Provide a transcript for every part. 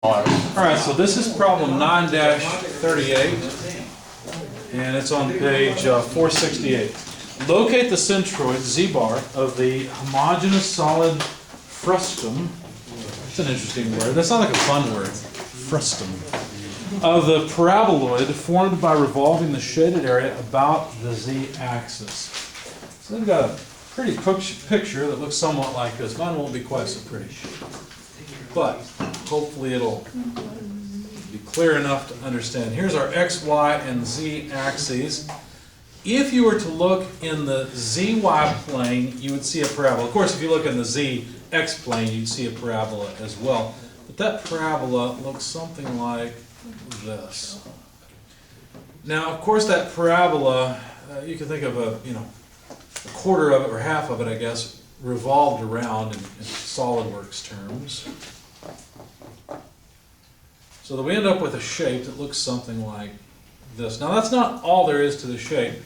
Alright, so this is problem 9-38, and it's on page 468. Locate the centroid, z-bar, of the homogeneous solid frustum. It's an interesting word. That sounds like a fun word. Frustum. Of the paraboloid formed by revolving the shaded area about the z-axis. So they've got a pretty picture that looks somewhat like this. Mine won't be quite so pretty. But hopefully it'll be clear enough to understand. Here's our x, y, and z axes. If you were to look in the zy plane, you would see a parabola. Of course, if you look in the zx plane, you'd see a parabola as well. But that parabola looks something like this. Now, of course, that parabola, you can think of a quarter of it, or half of it, I guess, revolved around in SolidWorks terms. So that we end up with a shape that looks something like this. Now that's not all there is to the shape.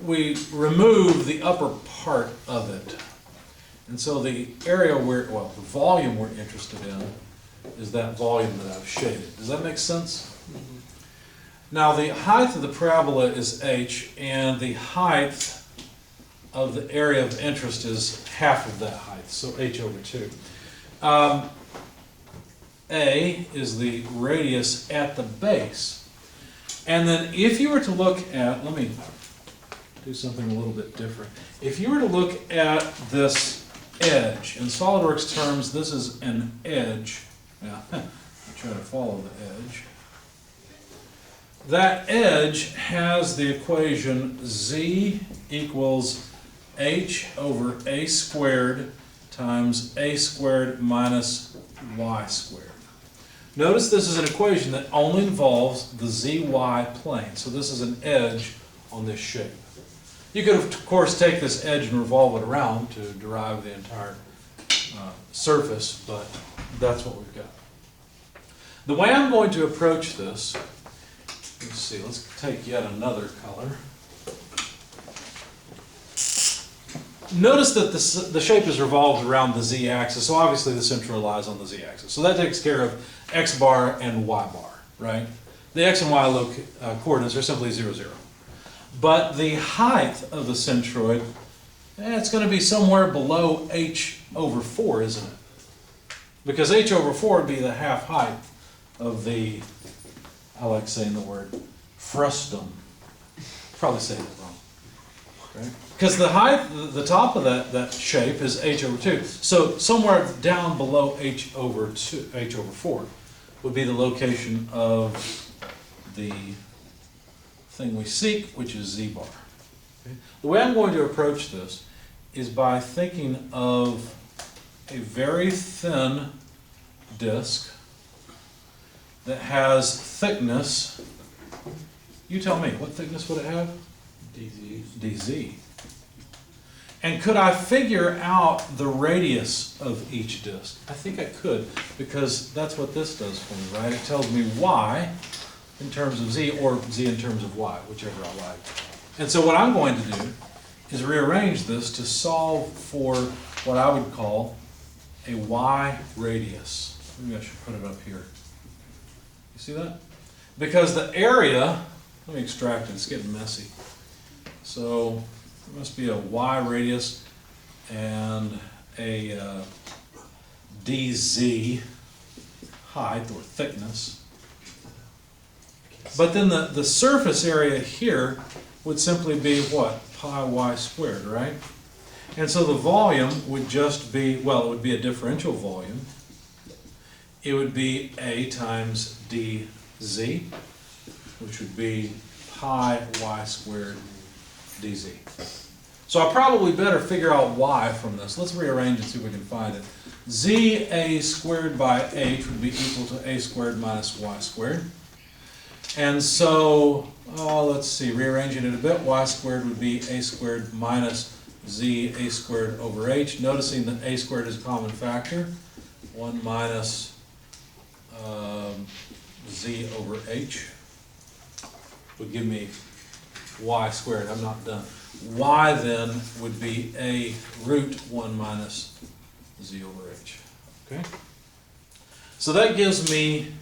We remove the upper part of it. And so the area the volume we're interested in is that volume that I've shaded. Does that make sense? Mm-hmm. Now the height of the parabola is h, and the height of the area of interest is half of that height, so h over 2. A is the radius at the base. And then if you were to look at, let me do something a little bit different. If you were to look at this edge, in SolidWorks terms, this is an edge. Now, I'm trying to follow the edge. That edge has the equation z equals h over a squared times a squared minus y squared. Notice this is an equation that only involves the zy plane. So this is an edge on this shape. You could, of course, take this edge and revolve it around to derive the entire surface, but that's what we've got. The way I'm going to approach this, let's see, let's take yet another color. Notice that the shape is revolved around the z-axis, so obviously the center lies on the z-axis. So that takes care of x bar and y bar, right? The x and y coordinates are simply 0, 0. But the height of the centroid, it's going to be somewhere below h over 4, isn't it? Because h over 4 would be the half height of the, I like saying the word, frustum. Probably saying it wrong. Right? Because the height, the top of that shape is h over 2. So somewhere down below h over 4 would be the location of the thing we seek, which is z-bar. Okay? The way I'm going to approach this is by thinking of a very thin disk that has thickness. You tell me, what thickness would it have? dz. And could I figure out the radius of each disk? I think I could, because that's what this does for me, right? It tells me y in terms of z, or z in terms of y, whichever I like. And so what I'm going to do is rearrange this to solve for what I would call a y radius. Maybe I should put it up here. You see that? Because the area, let me extract it, it's getting messy. So there must be a y radius and a dz height or thickness. But then the surface area here would simply be what? Pi y squared, right? And so the volume would just be, well, it would be a differential volume. It would be a times dz, which would be pi y squared dz. So I probably better figure out y from this. Let's rearrange and see if we can find it. za squared by h would be equal to a squared minus y squared. And so, let's see, rearranging it a bit, y squared would be a squared minus z a squared over h. Noticing that a squared is a common factor. 1 minus z over h would give me y squared. I'm not done. Y then would be a root 1 minus z over h. Okay? So that gives me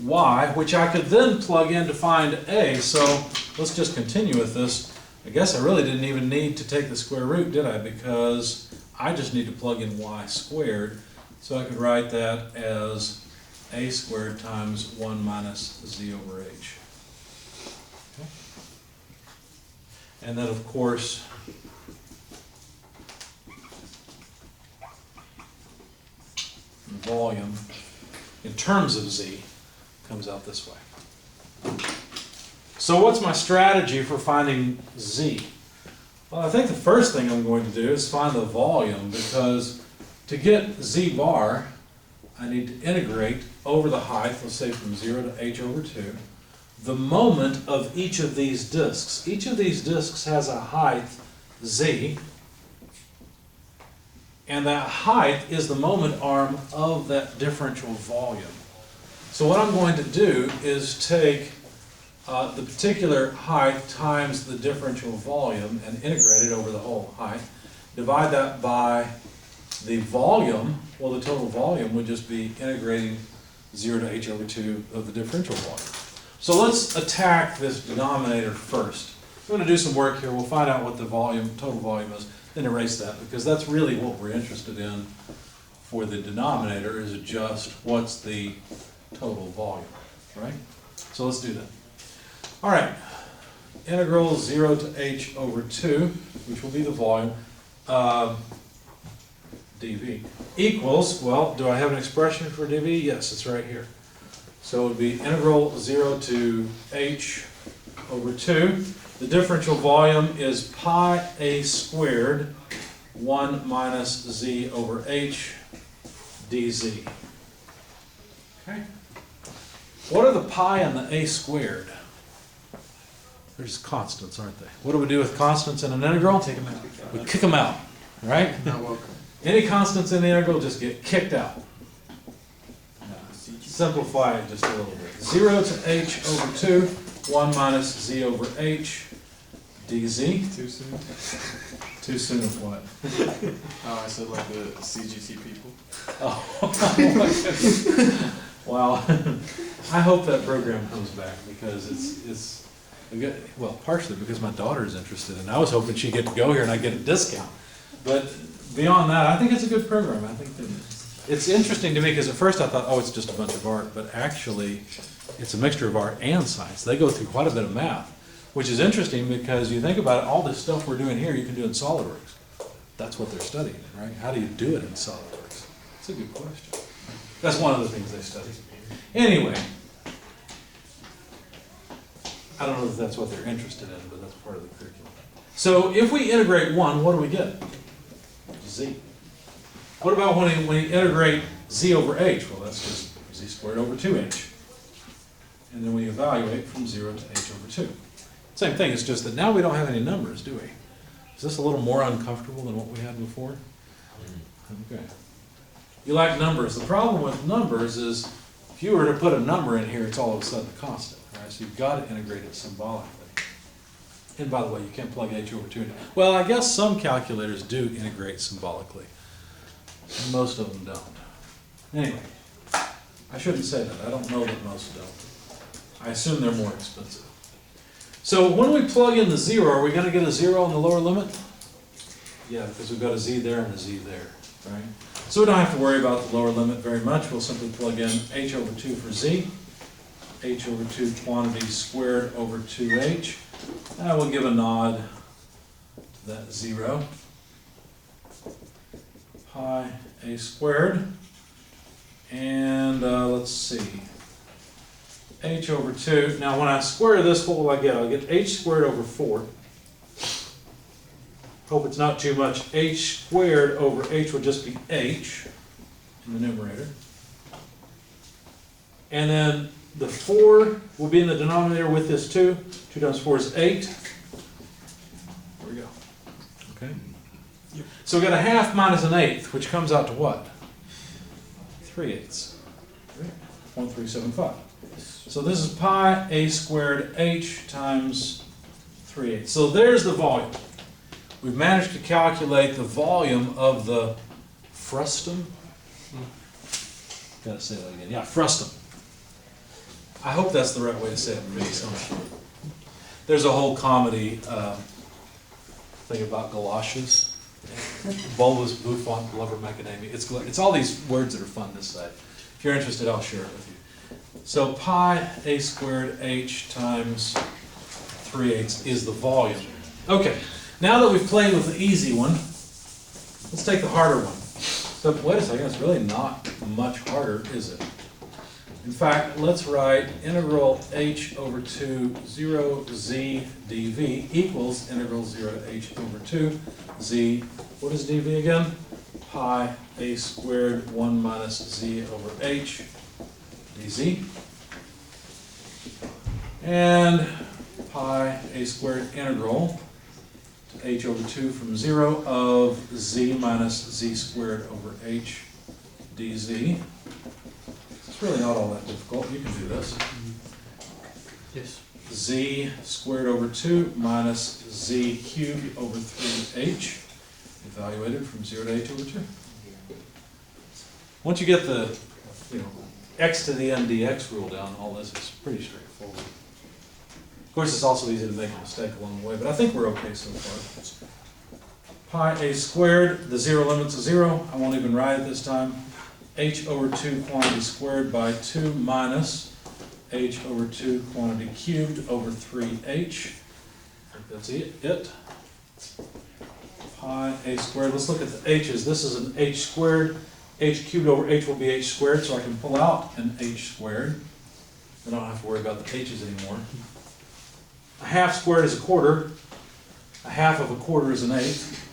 y, which I could then plug in to find a. So let's just continue with this. I guess I really didn't even need to take the square root, did I? Because I just need to plug in y squared. So I could write that as a squared times 1 minus z over h. Okay. And then, of course, volume in terms of z comes out this way. So what's my strategy for finding z? Well, I think the first thing I'm going to do is find the volume, because to get z bar, I need to integrate over the height, let's say from 0 to h over 2, the moment of each of these disks. Each of these disks has a height z, and that height is the moment arm of that differential volume. So what I'm going to do is take the particular height times the differential volume and integrate it over the whole height. Divide that by the volume. Well, the total volume would just be integrating 0 to h over 2 of the differential volume. So let's attack this denominator first. I'm going to do some work here. We'll find out what the volume, total volume is, then erase that, because that's really what we're interested in for the denominator, is just what's the total volume, right? So let's do that. All right, integral 0 to h over 2, which will be the volume, dv, equals, well, do I have an expression for dv? Yes, it's right here. So it would be integral 0 to h over 2. The differential volume is pi a squared 1 minus z over h dz. Okay. What are the pi and the a squared? They're just constants, aren't they? What do we do with constants in an integral? Take them out. We kick them out, right? Not welcome. Any constants in the integral just get kicked out. Simplify it just a little bit. 0 to h over 2, 1 minus z over h dz. Too soon? Too soon of what? Oh, I said like the CGT people. Oh. Wow. I hope that program comes back, because it's well, partially because my daughter is interested, and I was hoping she'd get to go here and I'd get a discount. But beyond that, I think it's a good program. I think that it's interesting to me, because at first I thought, oh, it's just a bunch of art, but actually it's a mixture of art and science. They go through quite a bit of math, which is interesting because you think about it, all this stuff we're doing here, you can do in SolidWorks. That's what they're studying, right? How do you do it in SolidWorks? It's a good question. That's one of the things they study. Anyway, I don't know if that's what they're interested in, but that's part of the curriculum. So if we integrate 1, what do we get? Z. What about when we integrate z over h? Well, that's just z squared over 2h. And then we evaluate from 0 to h over 2. Same thing, it's just that now we don't have any numbers, do we? Is this a little more uncomfortable than what we had before? Okay. You like numbers. The problem with numbers is if you were to put a number in here, it's all of a sudden a constant, right? So you've got to integrate it symbolically. And by the way, you can't plug h over 2 in. Well, I guess some calculators do integrate symbolically. Most of them don't. Anyway, I shouldn't say that. I don't know that most don't. I assume they're more expensive. So when we plug in the 0, are we going to get a 0 on the lower limit? Yeah, because we've got a z there and a z there, right? So we don't have to worry about the lower limit very much. We'll simply plug in h over 2 for z, h over 2 quantity squared over 2h. And we'll give a nod to that 0. Pi a squared. And let's see. H over 2. Now when I square this, what will I get? I'll get h squared over 4. Hope it's not too much. H squared over h will just be h in the numerator. And then the 4 will be in the denominator with this 2. 2 times 4 is 8. There we go. Okay. So we got a half minus an eighth, which comes out to what? 3/8. 1,375. So this is pi a squared h times 3/8. So there's the volume. We've managed to calculate the volume of the frustum. Gotta say that again. Yeah, frustum. I hope that's the right way to say it. There's a whole comedy thing about galoshes. Bulbous bouffant blubber macadamia. It's all these words that are fun to say. If you're interested, I'll share it with you. So pi a squared h times 3/8 is the volume. Okay, now that we've played with the easy one, let's take the harder one. So wait a second, it's really not much harder, is it? In fact, let's write integral h over 2 0 z dv equals integral 0 to h over 2 z, what is dv again? Pi a squared 1 minus z over h dz. And pi a squared integral to h over 2 from 0 of z minus z squared over h dz. It's really not all that difficult. You can do this. Yes. Z squared over 2 minus z cubed over 3h, evaluated from 0 to h over 2. Once you get the, x to the n dx rule down, all this is pretty straightforward. Of course, it's also easy to make a mistake along the way, but I think we're okay so far. Pi a squared, the zero limits to 0. I won't even write it this time. H over 2 quantity squared by 2 minus h over 2 quantity cubed over 3h. I think that's it. Pi a squared. Let's look at the h's. This is an h squared. H cubed over h will be h squared, so I can pull out an h squared. I don't have to worry about the h's anymore. A half squared is a quarter. A half of a quarter is an eighth.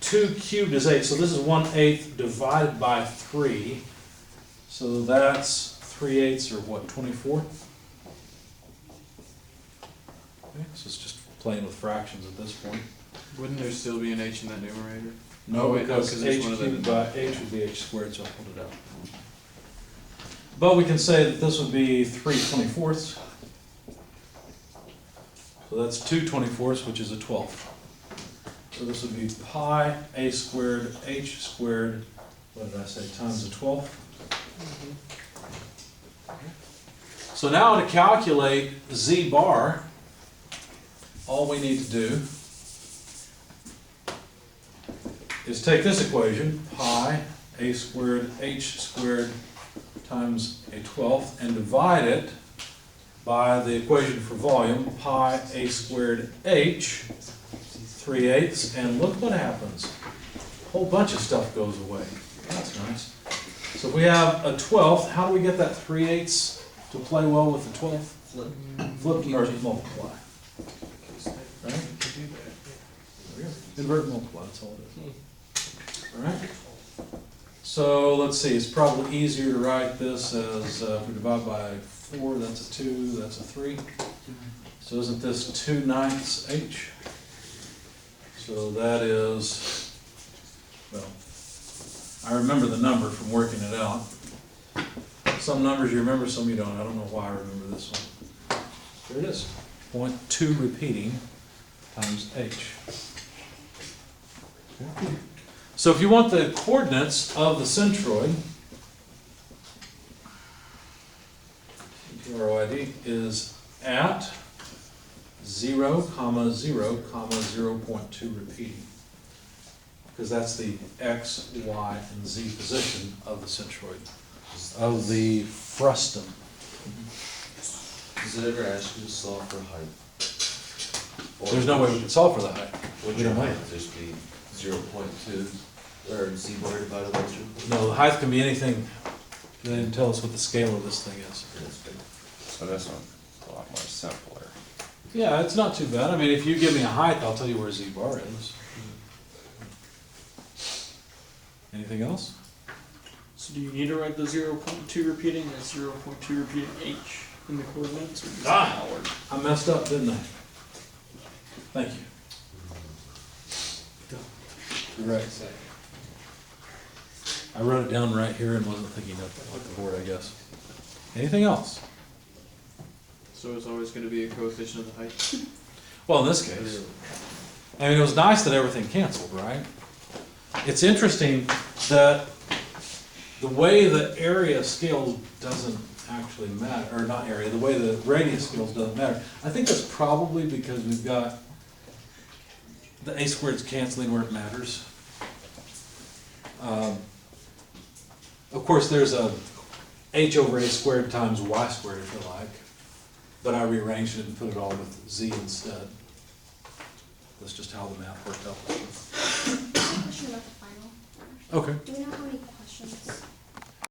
2 cubed is 8, so this is 1/8 divided by 3. So that's 3/8 or what, 24? Okay, so it's just playing with fractions at this point. Wouldn't there still be an h in that numerator? No, Oh, wait, no, because 'cause there's h one of the- cubed by h would be h squared, so I pulled it out. But we can say that this would be 3/24. So that's 2/24, which is a 12th. So this would be pi a squared h squared, what did I say, times a 12th. So now to calculate z bar, all we need to do is take this equation, pi a squared h squared times a 12th, and divide it by the equation for volume, pi a squared h, 3/8, and look what happens. A whole bunch of stuff goes away. That's nice. So if we have a 12th, how do we get that 3/8 to play well with the 12th? Flip or multiply. Right? There we go. Invert and multiply, that's all it is. All right? So let's see, it's probably easier to write this as, if we divide by 4, that's a 2, that's a 3. So isn't this 2/9 h? So that is, well, I remember the number from working it out. Some numbers you remember, some you don't. I don't know why I remember this one. There it is. 0.2 repeating times h. So if you want the coordinates of the centroid, toroid is at 0, 0, 0.2 repeating. Because that's the x, y, and z position of the centroid, of the frustum. Does it ever ask you to solve for height? There's no way we can solve for the height. Would we your don't know. height just be 0.2, or z bar divided by 2? No, the height can be anything. They didn't tell us what the scale of this thing is. So this one's a lot more simpler. Yeah, it's not too bad. I mean, if you give me a height, I'll tell you where z bar is. Anything else? So do you need to write the 0.2 repeating as 0.2 repeating h in the coordinates? Or does Ah. that not work? I messed up, didn't I? Thank you. You're right. I wrote it down right here and wasn't thinking of the board, I guess. Anything else? So it's always going to be a coefficient of the height? Well, in this case, I mean, it was nice that everything canceled, right? It's interesting that the way the area scales doesn't actually matter, or not area, the way the radius scales doesn't matter. I think that's probably because we've got the a squared's canceling where it matters. Of course, there's a h over a squared times y squared, if you like, but I rearranged it and put it all with z instead. That's just how the math worked out. Question about the final. Okay. Do we know how many questions